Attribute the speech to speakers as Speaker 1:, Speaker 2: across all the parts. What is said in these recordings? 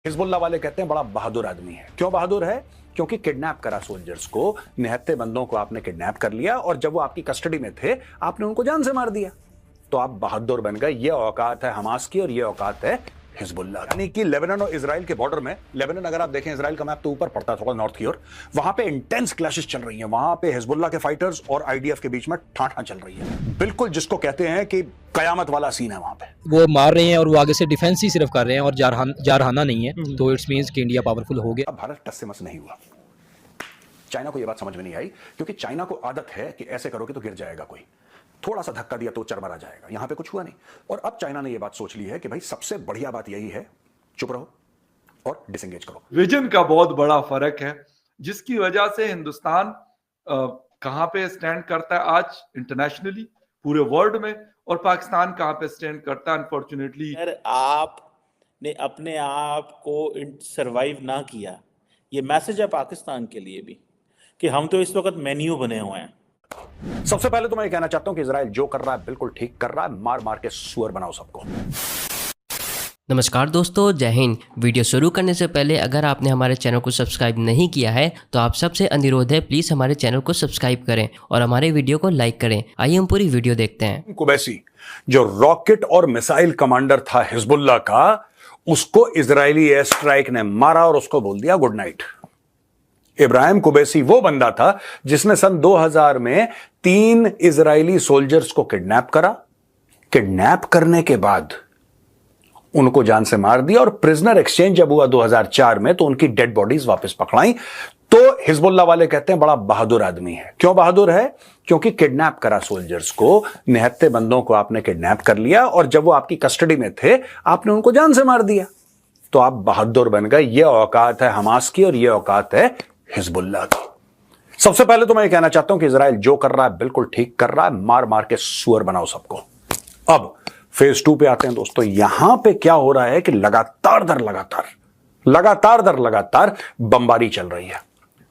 Speaker 1: Hezbollah वाले कहते हैं बड़ा बहादुर आदमी है। क्यों बहादुर है? क्योंकि किडनैप करा सोल्जर्स को, निहत्थे बंदों को आपने किडनैप कर लिया और जब वो आपकी कस्टडी में थे आपने उनको जान से मार दिया, तो आप बहादुर बन गए। ये औकात है हमास की और ये औकात है हिजबुल्लाह। यानी कि लेबनान और इजराइल के बॉर्डर में, लेबनान अगर आप देखें इजराइल का मैप तो ऊपर पड़ता है थोड़ा नॉर्थ की ओर, वहां पे इंटेंस क्लैशेस चल रही हैं। वहां पे हिजबुल्लाह के फाइटर्स और आईडीएफ के बीच में ठाठा चल रही है। बिल्कुल जिसको कहते हैं कि कयामत वाला सीन है वहां पे।
Speaker 2: वो मार रहे हैं और वो आगे से डिफेंस ही सिर्फ कर रहे हैं और जारहाना नहीं है, तो इट्स मींस कि इंडिया पावरफुल हो गया।
Speaker 1: अब भारत टस से मस नहीं हुआ। चाइना को यह बात समझ में नहीं आई क्योंकि चाइना को आदत है कि ऐसे करोगे तो गिर जाएगा कोई, थोड़ा सा धक्का दिया तो चरमरा जाएगा। यहां पे कुछ हुआ नहीं और अब चाइना ने यह बात सोच ली है कि भाई सबसे बढ़िया बात यही है, चुप रहो और डिसएंगेज करो।
Speaker 3: विजन का बहुत बड़ा फर्क है जिसकी वजह से हिंदुस्तान कहां पे स्टैंड करता है आज इंटरनेशनली पूरे वर्ल्ड में, और पाकिस्तान कहां पे स्टैंड करता है अनफॉर्चुनेटली।
Speaker 4: अगर आपने अपने आप को सरवाइव ना किया, ये मैसेज है पाकिस्तान के लिए भी कि हम तो इस वक्त मेन्यू बने हुए हैं।
Speaker 1: सबसे पहले तो मैं ये कहना चाहता हूं कि इजराइल जो कर रहा है बिल्कुल ठीक कर रहा है। मार मार के सुअर बनाओ सबको।
Speaker 5: नमस्कार दोस्तों, जय हिंद। वीडियो शुरू करने से पहले अगर आपने हमारे चैनल को सब्सक्राइब नहीं किया है तो आप सबसे अनुरोध है, प्लीज़ हमारे चैनल को सब्सक्राइब करें और हमारे वीडियो को लाइक करें। आइए हम पूरी वीडियो देखते हैं।
Speaker 1: कुबैसी जो रॉकेट और मिसाइल कमांडर था हिजबुल्लाह का, उसको इजरायली एयर स्ट्राइक ने मारा और उसको बोल दिया गुड नाइट। इब्राहिम कुबैसी वो बंदा था जिसने सन 2000 में 3 इजरायली सोल्जर्स को किडनैप करा। किडनैप करने के बाद उनको जान से मार दिया और प्रिजनर एक्सचेंज जब हुआ 2004 में तो उनकी डेड बॉडीज वापस पकड़ाई। तो हिजबुल्लाह वाले कहते हैं बड़ा बहादुर आदमी है। क्यों बहादुर है? क्योंकि किडनैप करा सोल्जर्स को, निहत्थे बंदों को आपने किडनैप कर लिया और जब वो आपकी कस्टडी में थे आपने उनको जान से मार दिया, तो आप बहादुर बन गए। ये औकात है हमास की और ये औकात है हिजबुल्लाह की। सबसे पहले तो मैं ये कहना चाहता हूं कि इजराइल जो कर रहा है बिल्कुल ठीक कर रहा है। मार मार के सुअर बनाओ सबको। अब फेज 2 पे आते हैं दोस्तों। यहां पे क्या हो रहा है कि लगातार दर लगातार बमबारी चल रही है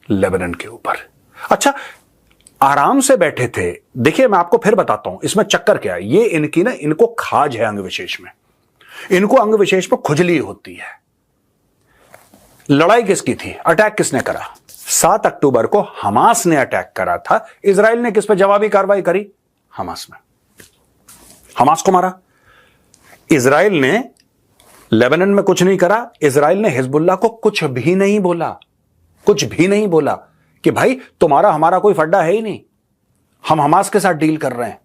Speaker 1: लेबनान के ऊपर। अच्छा, आराम से बैठे थे। देखिए मैं आपको फिर बताता हूं इसमें चक्कर क्या है। ये इनकी ना, इनको खाज है अंग विशेष में, इनको अंग विशेष पर खुजली होती है। लड़ाई किसकी थी? अटैक किसने करा? 7 अक्टूबर को हमास ने अटैक करा था। इजराइल ने किस पे जवाबी कार्रवाई करी? हमास में। हमास को मारा। इजराइल ने लेबनान में कुछ नहीं करा। इजराइल ने हिजबुल्लाह को कुछ भी नहीं बोला कि भाई तुम्हारा हमारा कोई फड्डा है ही नहीं, हम हमास के साथ डील कर रहे हैं।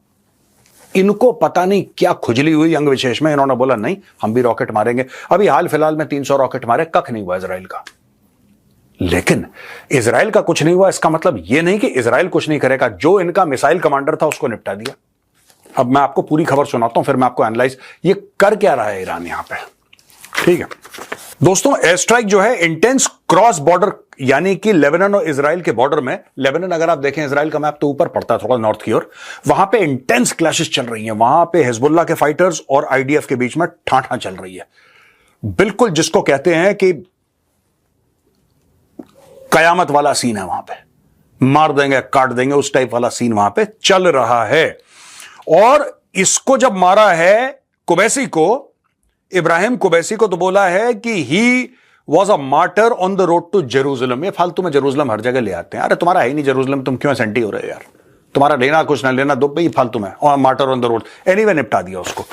Speaker 1: इनको पता नहीं क्या खुजली हुई अंग विशेष में, इन्होंने बोला नहीं हम भी रॉकेट मारेंगे। अभी हाल फिलहाल में 300 रॉकेट मारे, कख नहीं हुआ इजराइल का। लेकिन इजराइल का कुछ नहीं हुआ इसका मतलब यह नहीं कि इजराइल कुछ नहीं करेगा। जो इनका मिसाइल कमांडर था उसको निपटा दिया। अब मैं आपको पूरी खबर सुनाता हूं, फिर मैं आपको एनालाइज ये कर क्या रहा है ईरान यहां पे। ठीक है दोस्तों, एयर स्ट्राइक जो है इंटेंस क्रॉस बॉर्डर, यानी कि लेबनान और इजराइल के बॉर्डर में, लेबनान अगर आप देखें इजराइल का मैप तो ऊपर पड़ता है थोड़ा नॉर्थ की ओर, वहां पे इंटेंस क्लैशेस चल रही हैं। वहां पे हिजबुल्लाह के फाइटर्स और आईडीएफ के बीच में ठाठा चल रही है। बिल्कुल जिसको कहते हैं कि कयामत वाला सीन है वहां पे, मार देंगे काट देंगे उस टाइप वाला सीन वहां पे चल रहा है। और इसको जब मारा है कुबैसी को, इब्राहिम कुबैसी को, तो बोला है कि he was a martyr on the road to Jerusalem. ये फालतू में जेरूसलम हर जगह ले आते हैं। अरे तुम्हारा है ही नहीं जेरूसलम, तुम क्यों सेंटी हो रहे हो यार? तुम्हारा लेना कुछ ना लेना दो भाई, फालतू में। और martyr on the road anyway निपटा दिया उसको,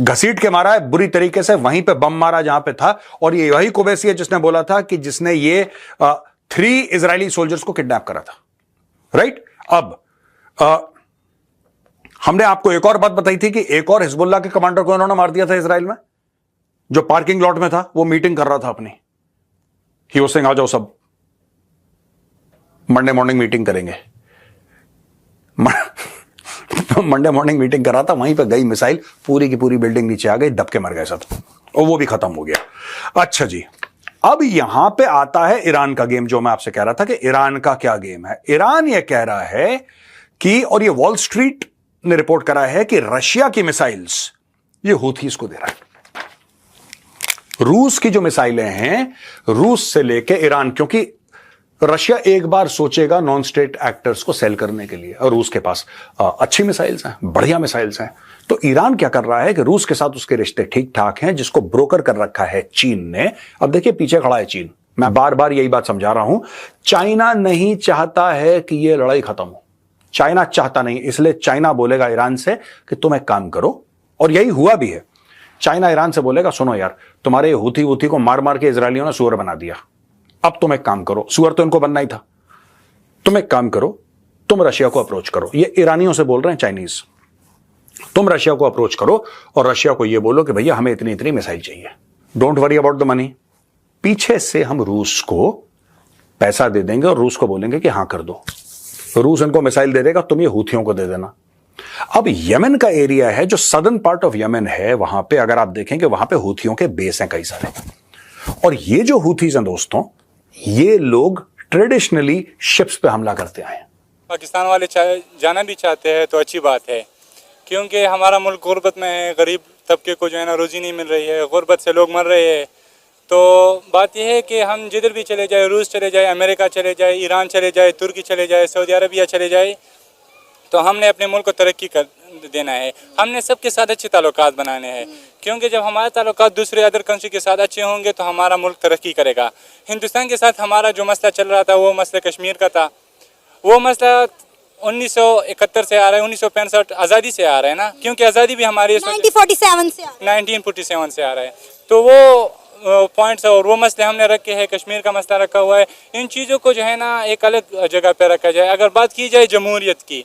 Speaker 1: घसीट के मारा है बुरी तरीके से, वहीं पे बम मारा जहां पे था। और ये वही कुबैसी है जिसने बोला था कि जिसने ये 3 इजरायली सोल्जर्स को किडनैप करा था। राइट। अब हमने आपको एक और बात बताई थी कि एक और हिजबुल्लाह के कमांडर को इन्होंने मार दिया था इजराइल में, जो पार्किंग लॉट में था, वो मीटिंग कर रहा था अपनी। ही वाज सेइंग आ जाओ सब मंडे मॉर्निंग मीटिंग करेंगे। मंडे मॉर्निंग मीटिंग कर रहा था, वहीं पे गई मिसाइल, पूरी की पूरी बिल्डिंग नीचे आ गई, दब के मर गए सब, और वो भी खत्म हो गया। अच्छा जी, अब यहां पे आता है ईरान का गेम, जो मैं आपसे कह रहा था कि ईरान का क्या गेम है। ईरान ये कह रहा है कि, और ये वॉल स्ट्रीट ने रिपोर्ट करा है कि रशिया की मिसाइल्स ये हूथीज को दे रहा है। रूस की जो मिसाइलें हैं, रूस से लेके ईरान, क्योंकि रशिया एक बार सोचेगा नॉन स्टेट एक्टर्स को सेल करने के लिए, और रूस के पास अच्छी मिसाइल्स हैं, बढ़िया मिसाइल्स हैं, तो ईरान क्या कर रहा है कि रूस के साथ उसके रिश्ते ठीक ठाक हैं, जिसको ब्रोकर कर रखा है चीन ने। अब देखिए पीछे खड़ा है चीन। मैं बार बार यही बात समझा रहा हूं, चाइना नहीं चाहता है कि यह लड़ाई खत्म हो। चाइना चाहता नहीं, इसलिए चाइना बोलेगा ईरान से कि तुम एक काम करो, और यही हुआ भी है। चाइना ईरान से बोलेगा सुनो यार, तुम्हारे हूथी को मार मार के इजरायलियों ने सुअर बना दिया, अब तुम एक काम करो, सुअर तो इनको बनना ही था, तुम एक काम करो, तुम रशिया को अप्रोच करो। ये ईरानियों से बोल रहे हैं चाइनीज, तुम रशिया को अप्रोच करो और रशिया को ये बोलो कि भैया हमें इतनी इतनी मिसाइल चाहिए, don't worry about the money. पीछे से हम रूस को पैसा दे देंगे और रूस को बोलेंगे कि हां कर दो, रूस इनको मिसाइल दे देगा, तुम ये हूथियों को दे देना। अब यमन का एरिया है, जो सदर्न पार्ट ऑफ यमन है, वहां पे अगर आप देखेंगे वहां पे हूथियों के बेस हैं कई सारे, और ये जो हूथीज हैं दोस्तों, ये लोग ट्रेडिशनली शिप्स पे हमला करते आए हैं।
Speaker 6: पाकिस्तान वाले जाना भी चाहते हैं तो अच्छी बात है, क्योंकि हमारा मुल्क गुर्बत में है, गरीब तबके को जो है ना रोजी नहीं मिल रही है, गुर्बत से लोग मर रहे हैं। तो बात यह है कि हम जिधर भी चले जाए, रूस चले जाए, अमेरिका चले जाए, ईरान चले जाए, तुर्की चले जाए, सऊदी अरबिया चले जाए, तो हमने अपने मुल्क को तरक्की कर देना है। हमने सबके साथ अच्छे ताल्लुकात बनाने हैं, क्योंकि जब हमारे ताल्लुकात दूसरे अदर कंट्री के साथ अच्छे होंगे तो हमारा मुल्क तरक्की करेगा। हिंदुस्तान के साथ हमारा जो मसला चल रहा था वो मसला कश्मीर का था, वो मसला 1971 से आ रहा है, 1965 आज़ादी से आ रहा है ना, क्योंकि आज़ादी भी हमारी 1947 से आ रहा है। तो वो पॉइंट्स और वो मसले हमने रखे हैं, कश्मीर का मसला रखा हुआ है। इन चीज़ों को जो है ना एक अलग जगह पे रखा जाए। अगर बात की जाए जमहूरियत की,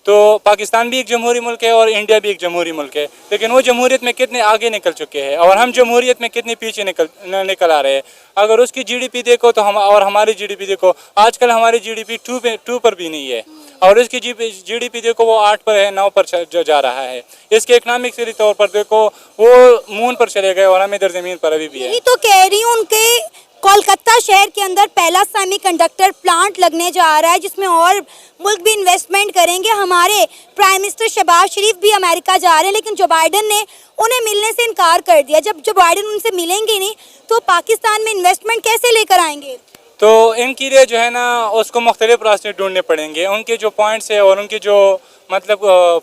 Speaker 6: तो पाकिस्तान भी एक जमहूरी मुल्क है और इंडिया भी एक जमहूरी मुल्क है, लेकिन वो जमहूरियत में कितने आगे निकल चुके हैं और हम जमहूरियत में कितने पीछे निकल आ रहे हैं। अगर उसकी जीडीपी देखो तो हम और हमारी जीडीपी देखो, आजकल हमारी जीडीपी 2 पर भी नहीं है, और उसकी जीडीपी देखो वो 8 पर है, 9 पर जा रहा है। इसके इकनॉमिक के तौर पर देखो वो मून पर चले गए और हम इधर ज़मीन पर अभी भी है।
Speaker 7: यही तो कह रही हूँ, उनके कोलकाता शहर के अंदर पहला सेमीकंडक्टर प्लांट लगने जा रहा है, जिसमें और मुल्क भी इन्वेस्टमेंट करेंगे। हमारे प्राइम मिनिस्टर शहबाज शरीफ भी अमेरिका जा रहे हैं, लेकिन जो बाइडन ने उन्हें मिलने से इनकार कर दिया। जब जो बाइडन उनसे मिलेंगे नहीं तो पाकिस्तान में इन्वेस्टमेंट कैसे लेकर आएंगे?
Speaker 6: तो इनके लिए जो है ना उसको मुख्तलिफ रास्ते ढूंढने पड़ेंगे। उनके जो पॉइंट्स है और उनके जो मतलब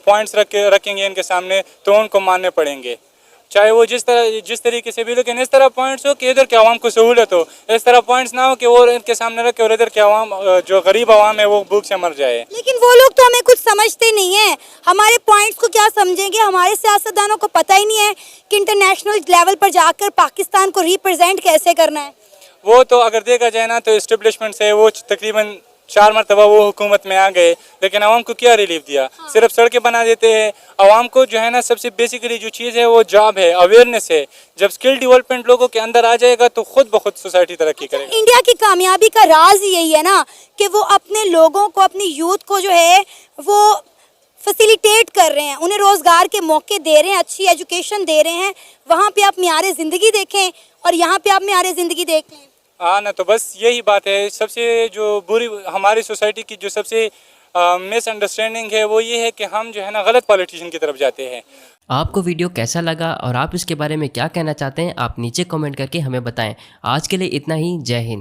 Speaker 6: पॉइंट्स रखेंगे इनके सामने, तो उनको मानने पड़ेंगे, चाहे वो जिस तरीके से भी। लेकिन इस तरह पॉइंट्स हो कि इधर के आवाम को सहूलत हो, इस तरह पॉइंट्स ना हो कि वो इनके सामने रखे और इधर के आवाम जो गरीब आवाम है वो भूख से मर जाए।
Speaker 7: लेकिन वो लोग तो हमें कुछ समझते नहीं है, हमारे पॉइंट्स को क्या समझेंगे? हमारे सियासतदानों को पता ही नहीं है कि इंटरनेशनल लेवल पर जाकर पाकिस्तान को रिप्रेजेंट कैसे करना है।
Speaker 6: वो तो अगर देखा जाए ना तो इस्टेब्लिशमेंट से वो तकरीबन 4 मरतबा वो हुकूमत में आ गए, लेकिन आवाम को क्या रिलीफ दिया? सिर्फ सड़कें बना देते हैं। आवाम को जो है ना सबसे बेसिकली जो चीज़ है वो जॉब है, अवेयरनेस है। जब स्किल डेवलपमेंट लोगों के अंदर आ जाएगा तो खुद ब खुद सोसाइटी तरक्की करेगी।
Speaker 7: इंडिया की कामयाबी का राज यही है ना कि वो अपने लोगों को, अपनी यूथ को जो है वो फैसिलिटेट कर रहे हैं, उन्हें रोज़गार के मौके दे रहे हैं, अच्छी एजुकेशन दे रहे हैं। वहाँ पे आप मियारे ज़िंदगी देखें और यहाँ पे आप मियारे ज़िंदगी देख लें।
Speaker 6: हाँ ना, तो बस यही बात है। सबसे जो बुरी हमारी सोसाइटी की जो सबसे मिसअंडरस्टैंडिंग है वो ये है कि हम जो है ना गलत पॉलिटिशियन की तरफ जाते हैं।
Speaker 5: आपको वीडियो कैसा लगा और आप इसके बारे में क्या कहना चाहते हैं, आप नीचे कमेंट करके हमें बताएं। आज के लिए इतना ही। जय हिंद।